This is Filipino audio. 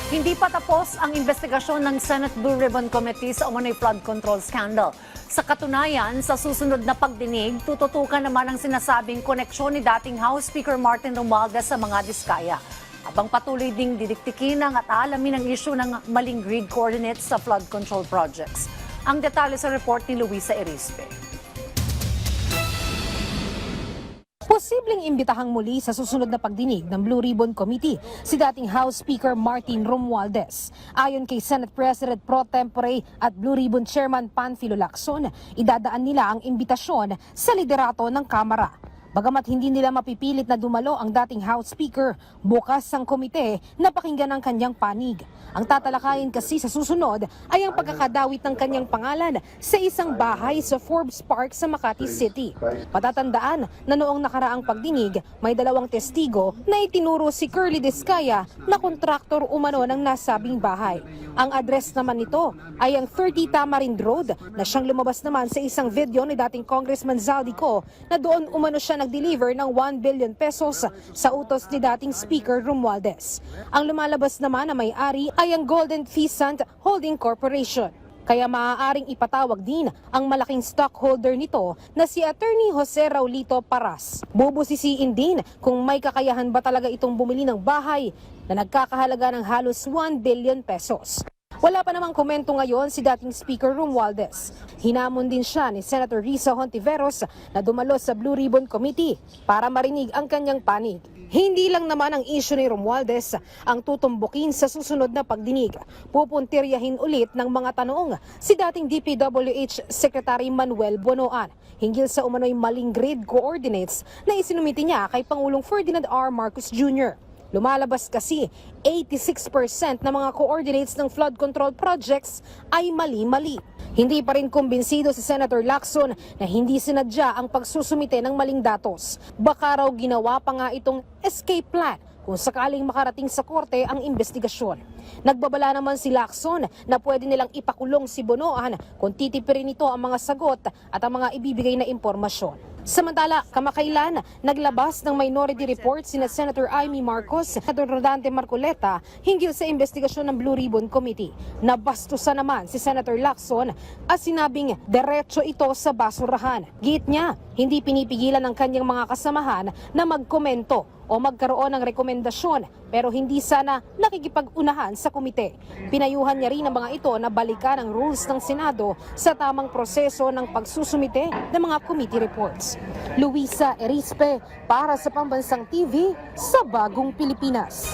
Hindi pa tapos ang investigasyon ng Senate Blue Ribbon Committee sa umano'y flood control scandal. Sa katunayan, sa susunod na pagdinig, tututukan naman ang sinasabing koneksyon ni dating House Speaker Martin Romualdez sa mga diskaya. Habang patuloy ding didiktikin at aalamin ang isyu ng maling grid coordinates sa flood control projects. Ang detalye sa report ni Luisa Erispe. Posibleng imbitahang muli sa susunod na pagdinig ng Blue Ribbon Committee si dating House Speaker Martin Romualdez. Ayon kay Senate President Pro Tempore at Blue Ribbon Chairman Panfilo Lacson, idadaan nila ang imbitasyon sa liderato ng Kamara. Bagamat hindi nila mapipilit na dumalo ang dating House Speaker, bukas ang komite na pakinggan ang kanyang panig. Ang tatalakayin kasi sa susunod ay ang pagkakadawit ng kanyang pangalan sa isang bahay sa Forbes Park sa Makati City. Patatandaan na noong nakaraang pagdinig, may dalawang testigo na itinuro si Curly Discaya na kontraktor umano ng nasabing bahay. Ang address naman nito ay ang 30 Tamarind Road na siyang lumabas naman sa isang video ni dating Congressman Zaldico na doon umano siya nag-deliver ng 1 billion pesos sa utos ni dating Speaker Romualdez. Ang lumalabas naman na may-ari ay ang Golden Pheasant Holding Corporation. Kaya maaaring ipatawag din ang malaking stockholder nito na si Attorney Jose Raulito Paras. Bubusisiin din kung may kakayahan ba talaga itong bumili ng bahay na nagkakahalaga ng halos 1 billion pesos. Wala pa namang komento ngayon si dating Speaker Romualdez. Hinamon din siya ni Senator Risa Hontiveros na dumalo sa Blue Ribbon Committee para marinig ang kanyang panig. Hindi lang naman ang issue ni Romualdez ang tutumbukin sa susunod na pagdinig. Pupuntiryahin ulit ng mga tanong si dating DPWH Secretary Manuel Bonoan hinggil sa umano'y maling grid coordinates na isinumiti niya kay Pangulong Ferdinand R. Marcos Jr. Lumalabas kasi 86% ng mga coordinates ng flood control projects ay mali-mali. Hindi pa rin kumbinsido si Senator Lacson na hindi sinadya ang pagsusumite ng maling datos. Baka raw ginawa pa nga itong escape plan kung sakaling makarating sa korte ang investigasyon. Nagbabala naman si Lacson na pwede nilang ipakulong si Bonoan kung titipirin nito ang mga sagot at ang mga ibibigay na impormasyon. Samantala, kamakailan, naglabas ng minority report sina Senator Amy Marcos at Rodante Marcoleta hinggil sa investigasyon ng Blue Ribbon Committee. Nabastusan naman si Senator Lacson at sinabing diretso ito sa basurahan. Giit niya, hindi pinipigilan ng kanyang mga kasamahan na magkomento o magkaroon ng rekomendasyon pero hindi sana nakikipag-unahan sa komite. Pinayuhan niya rin ang mga ito na balikan ang rules ng Senado sa tamang proseso ng pagsusumite ng mga committee reports. Luisa Erispe para sa Pambansang TV sa Bagong Pilipinas.